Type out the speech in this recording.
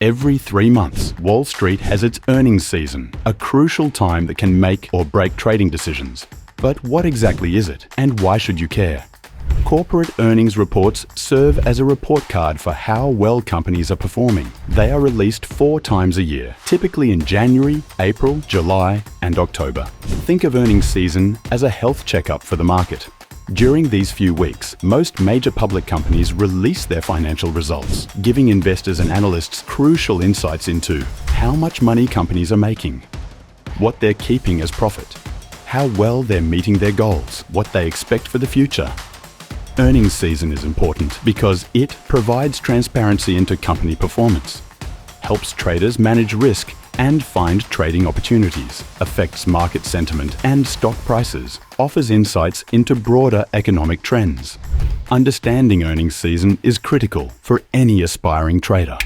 Every 3 months, Wall Street has its earnings season, a crucial time that can make or break trading decisions. But what exactly is it, and why should you care? Corporate earnings reports serve as a report card for how well companies are performing. They are released 4 times a year, typically in January, April, July, and October. Think of earnings season as a health checkup for the market. During these few weeks, most major public companies release their financial results, giving investors and analysts crucial insights into how much money companies are making, what they're keeping as profit, how well they're meeting their goals, what they expect for the future. Earnings season is important because it provides transparency into company performance, helps traders manage risk and find trading opportunities, affects market sentiment and stock prices, offers insights into broader economic trends. Understanding earnings season is critical for any aspiring trader.